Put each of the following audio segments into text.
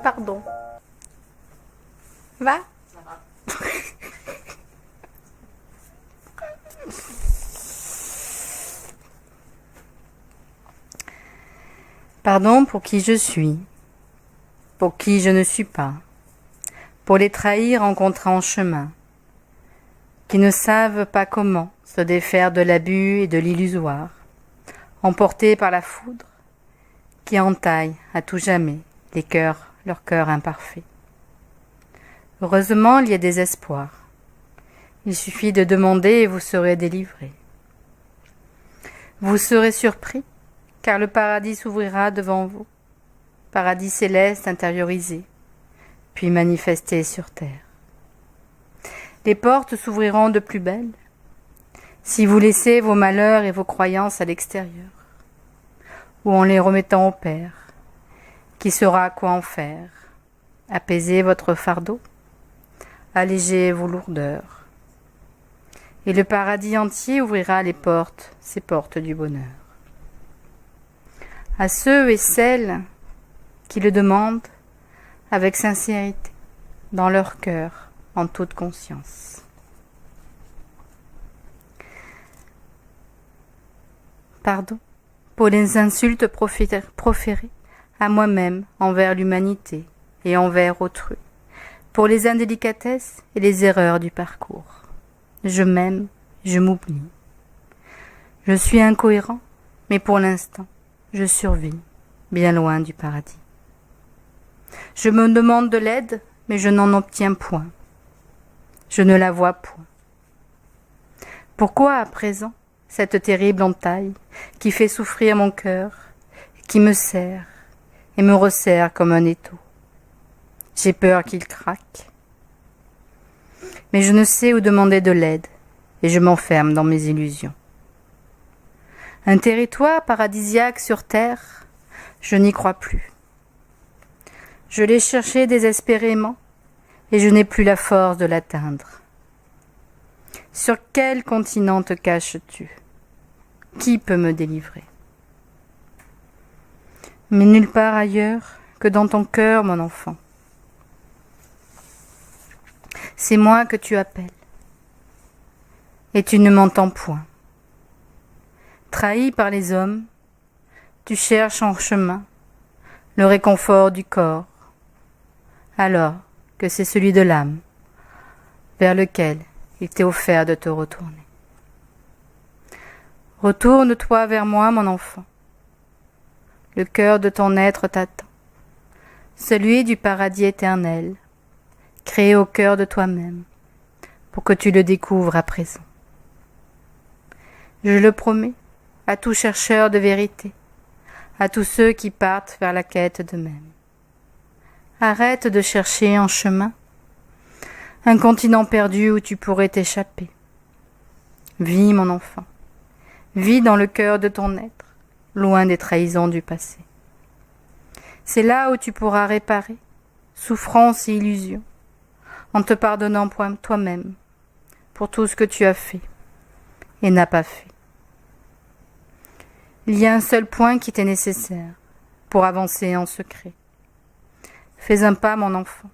Pardon. Va. Pardon pour qui je suis, pour qui je ne suis pas, pour les trahis rencontrés en chemin, qui ne savent pas comment se défaire de l'abus et de l'illusoire, emportés par la foudre, qui entaille à tout jamais leurs cœurs imparfaits. Heureusement, il y a des espoirs. Il suffit de demander et vous serez délivrés. Vous serez surpris, car le paradis s'ouvrira devant vous, paradis céleste intériorisé, puis manifesté sur terre. Les portes s'ouvriront de plus belle, si vous laissez vos malheurs et vos croyances à l'extérieur, ou en les remettant au Père, qui saura quoi en faire, apaiser votre fardeau, alléger vos lourdeurs. Et le paradis entier ouvrira les portes, ces portes du bonheur. À ceux et celles qui le demandent avec sincérité, dans leur cœur, en toute conscience. Pardon pour les insultes proférées à moi-même envers l'humanité et envers autrui, pour les indélicatesses et les erreurs du parcours. Je m'aime, je m'oublie. Je suis incohérent, mais pour l'instant, je survis, bien loin du paradis. Je me demande de l'aide, mais je n'en obtiens point. Je ne la vois point. Pourquoi à présent cette terrible entaille qui fait souffrir mon cœur, qui me serre et me resserre comme un étau? J'ai peur qu'il craque. Mais je ne sais où demander de l'aide et je m'enferme dans mes illusions. Un territoire paradisiaque sur terre, je n'y crois plus. Je l'ai cherché désespérément et je n'ai plus la force de l'atteindre. Sur quel continent te caches-tu? Qui peut me délivrer? Mais nulle part ailleurs que dans ton cœur, mon enfant. C'est moi que tu appelles, et tu ne m'entends point. Trahi par les hommes, tu cherches en chemin le réconfort du corps, alors que c'est celui de l'âme vers lequel il t'est offert de te retourner. Retourne-toi vers moi, mon enfant. Le cœur de ton être t'attend, celui du paradis éternel, créé au cœur de toi-même, pour que tu le découvres à présent. Je le promets à tout chercheur de vérité, à tous ceux qui partent vers la quête d'eux-mêmes. Arrête de chercher en chemin un continent perdu où tu pourrais t'échapper. Vis, mon enfant, vis dans le cœur de ton être, loin des trahisons du passé. C'est là où tu pourras réparer souffrance et illusion, en te pardonnant toi-même pour tout ce que tu as fait et n'as pas fait. Il y a un seul point qui t'est nécessaire pour avancer en secret. Fais un pas, mon enfant.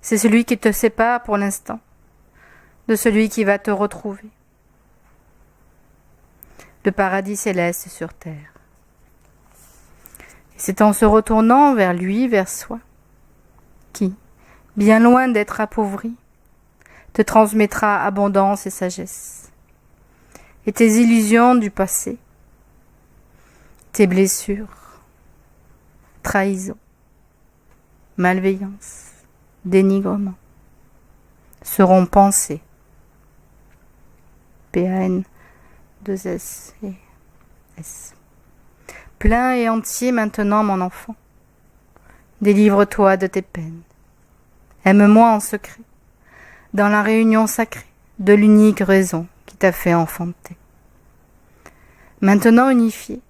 C'est celui qui te sépare pour l'instant de celui qui va te retrouver. Le paradis céleste sur terre. Et c'est en se retournant vers lui, vers soi, qui, bien loin d'être appauvri, te transmettra abondance et sagesse. Et tes illusions du passé, tes blessures, trahison, malveillance, dénigrement, seront pensées. P-A-N 2-S et S. Plein et entier maintenant, mon enfant. Délivre-toi de tes peines. Aime-moi en secret, dans la réunion sacrée de l'unique raison qui t'a fait enfanter. Maintenant unifiés,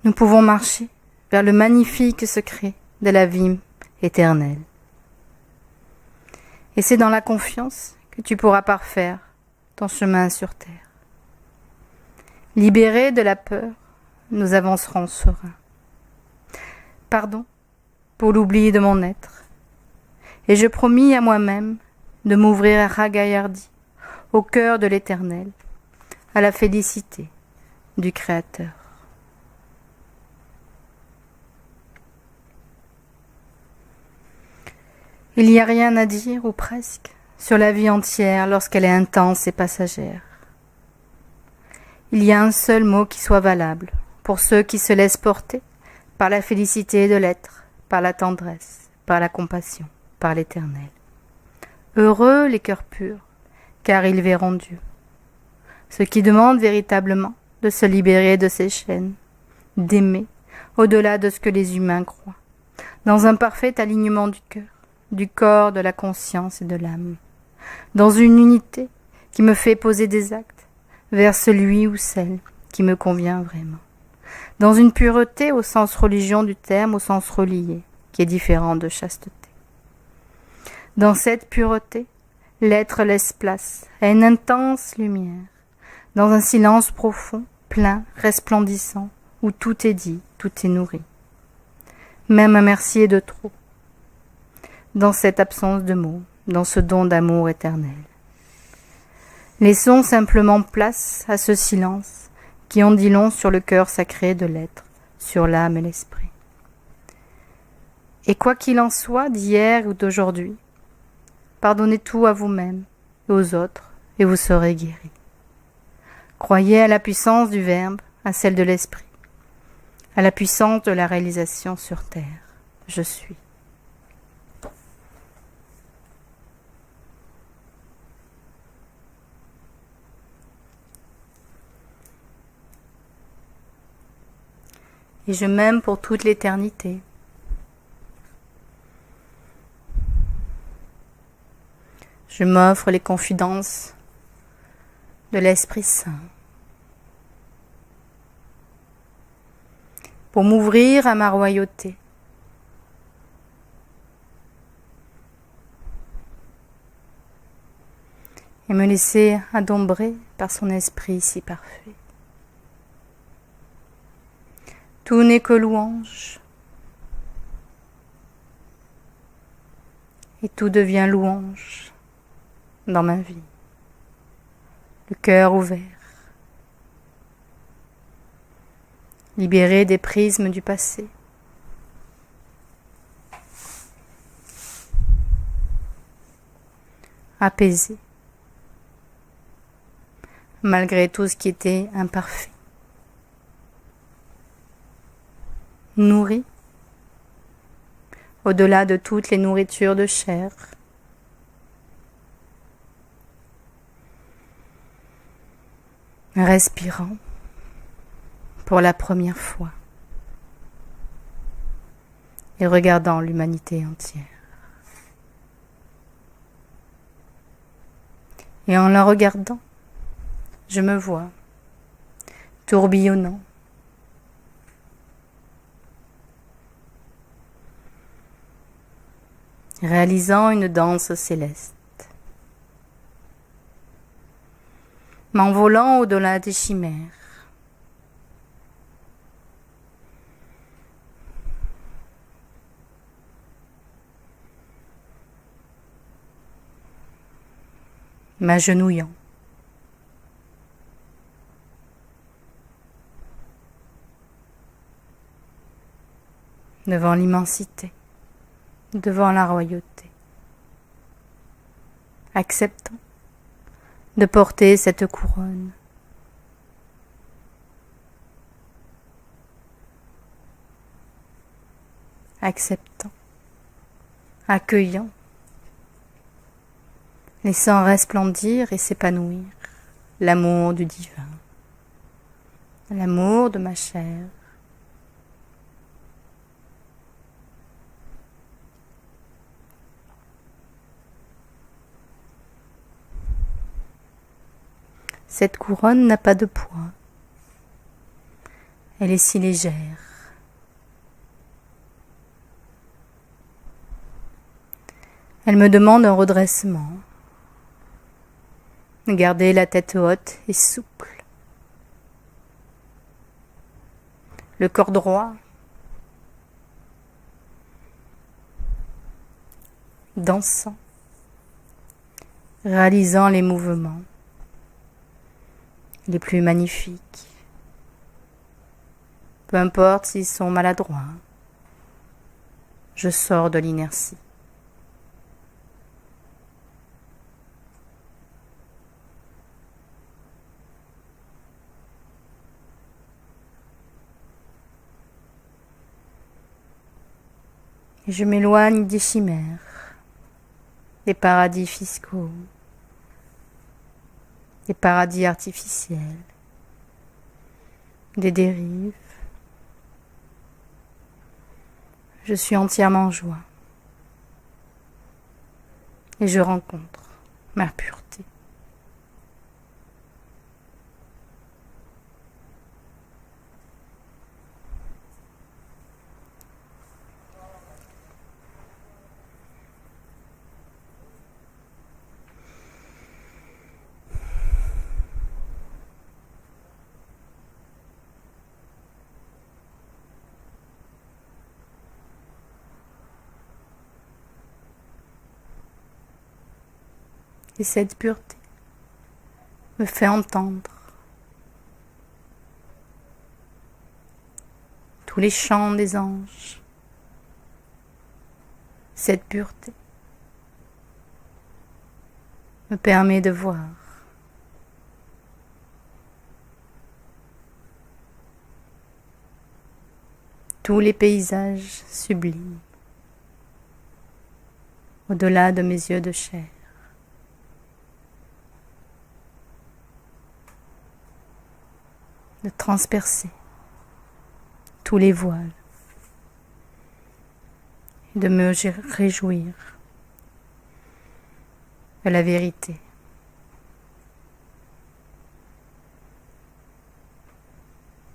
nous pouvons marcher vers le magnifique secret de la vie éternelle. Et c'est dans la confiance que tu pourras parfaire ton chemin sur terre. Libérés de la peur, nous avancerons sereins. Pardon pour l'oubli de mon être. Et je promis à moi-même de m'ouvrir à ragaillardi, au cœur de l'Éternel, à la félicité du Créateur. Il n'y a rien à dire, ou presque, sur la vie entière lorsqu'elle est intense et passagère. Il y a un seul mot qui soit valable pour ceux qui se laissent porter par la félicité de l'être, par la tendresse, par la compassion, par l'Éternel. Heureux les cœurs purs, car ils verront Dieu. Ceux qui demandent véritablement de se libérer de ces chaînes, d'aimer au-delà de ce que les humains croient, dans un parfait alignement du cœur, du corps, de la conscience et de l'âme, dans une unité qui me fait poser des actes vers celui ou celle qui me convient vraiment, dans une pureté au sens religion du terme, au sens relié, qui est différent de chasteté. Dans cette pureté, l'être laisse place à une intense lumière, dans un silence profond, plein, resplendissant, où tout est dit, tout est nourri. Même un merci est de trop, dans cette absence de mots, dans ce don d'amour éternel. Laissons simplement place à ce silence qui en dit long sur le cœur sacré de l'être, sur l'âme et l'esprit. Et quoi qu'il en soit d'hier ou d'aujourd'hui, pardonnez tout à vous-même et aux autres, et vous serez guéris. Croyez à la puissance du Verbe, à celle de l'Esprit, à la puissance de la réalisation sur terre. Je suis. Et je m'aime pour toute l'éternité. Je m'offre les confidences de l'Esprit Saint pour m'ouvrir à ma royauté. Et me laisser adombrer par son esprit si parfait. Tout n'est que louange. Et tout devient louange dans ma vie. Le cœur ouvert. Libéré des prismes du passé. Apaisé. Malgré tout ce qui était imparfait. Nourri. Au-delà de toutes les nourritures de chair. Respirant pour la première fois et regardant l'humanité entière. Et en la regardant, je me vois tourbillonnant, réalisant une danse céleste, m'envolant au-delà des chimères, m'agenouillant, devant l'immensité, devant la royauté, acceptant de porter cette couronne. Acceptant, accueillant, laissant resplendir et s'épanouir l'amour du divin, l'amour de ma chair. Cette couronne n'a pas de poids. Elle est si légère. Elle me demande un redressement. Garder la tête haute et souple. Le corps droit. dansant, réalisant les mouvements les plus magnifiques, peu importe s'ils sont maladroits, je sors de l'inertie. Et je m'éloigne des chimères, des paradis fiscaux, des paradis artificiels, des dérives. Je suis entièrement en joie et je rencontre ma pureté. Et cette pureté me fait entendre tous les chants des anges. Cette pureté me permet de voir tous les paysages sublimes au-delà de mes yeux de chair. De transpercer tous les voiles et de me réjouir de la vérité.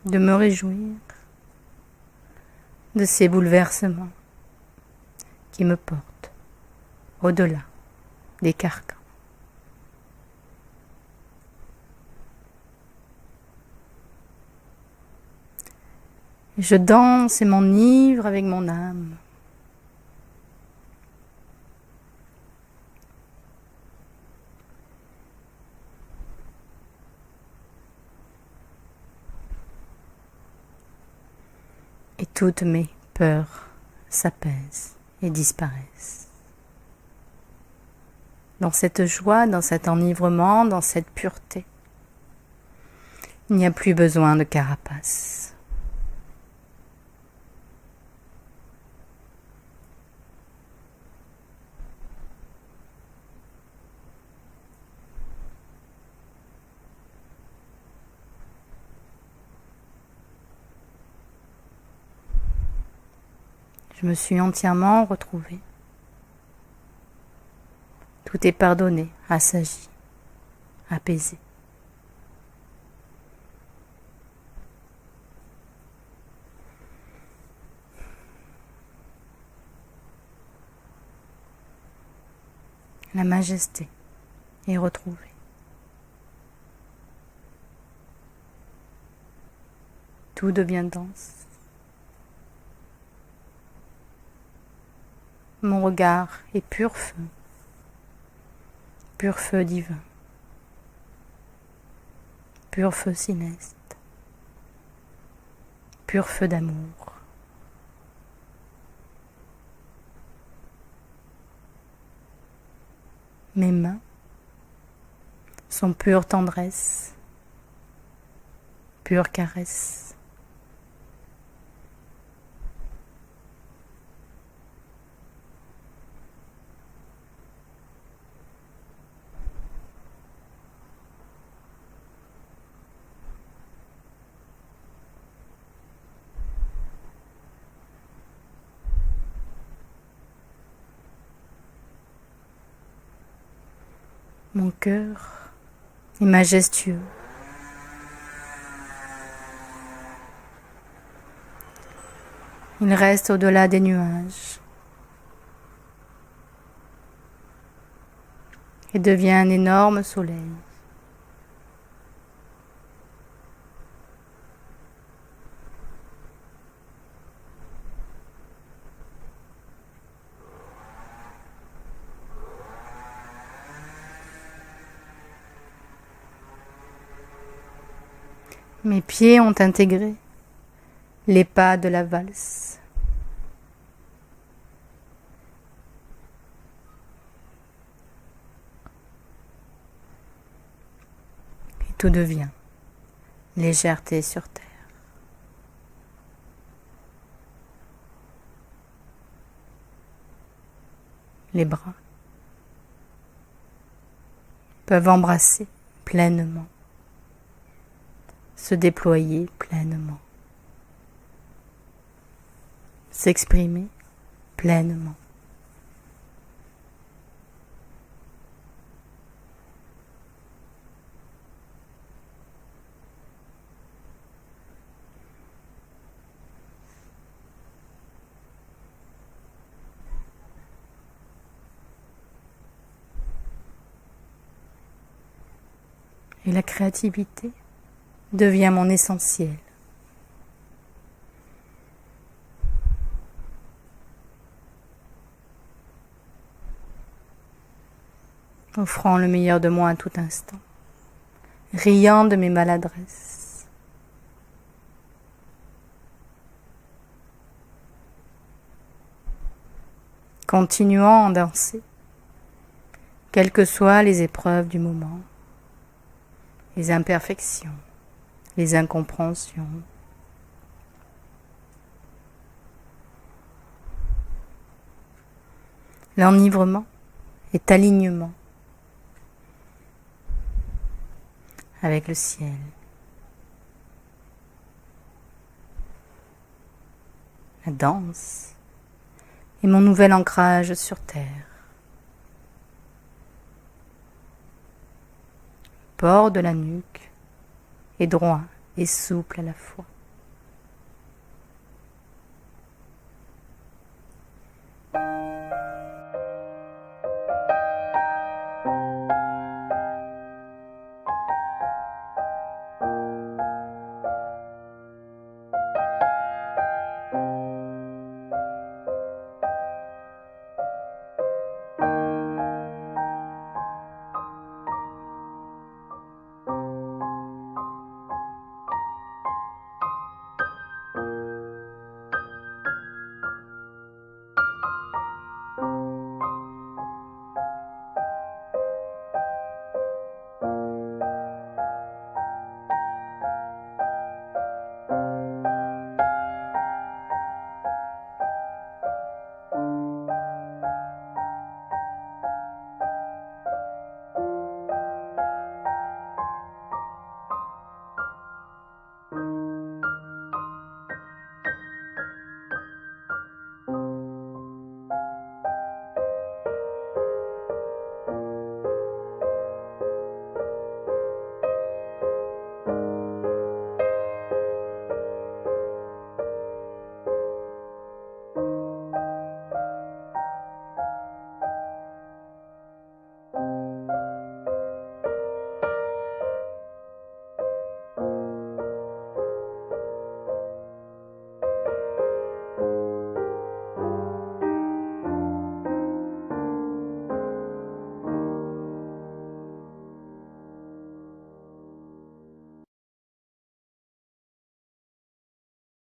De me réjouir de ces bouleversements qui me portent au-delà des carcans. Je danse et m'enivre avec mon âme. Et toutes mes peurs s'apaisent et disparaissent. Dans cette joie, dans cet enivrement, dans cette pureté, il n'y a plus besoin de carapace. Je me suis entièrement retrouvée. Tout est pardonné, assagi, apaisé. La majesté est retrouvée. Tout devient dense. Mon regard est pur feu divin, pur feu céleste, pur feu d'amour. Mes mains sont pure tendresse, pure caresse. Mon cœur est majestueux. Il reste au-delà des nuages et devient un énorme soleil. Mes pieds ont intégré les pas de la valse. Et tout devient légèreté sur terre. Les bras peuvent embrasser pleinement, se déployer pleinement, s'exprimer pleinement. Et la créativité devient mon essentiel. Offrant le meilleur de moi à tout instant, riant de mes maladresses. Continuant à danser, quelles que soient les épreuves du moment, les imperfections, les incompréhensions. L'enivrement est alignement avec le ciel. La danse est mon nouvel ancrage sur terre. Le port de la nuque est droit et souple à la fois.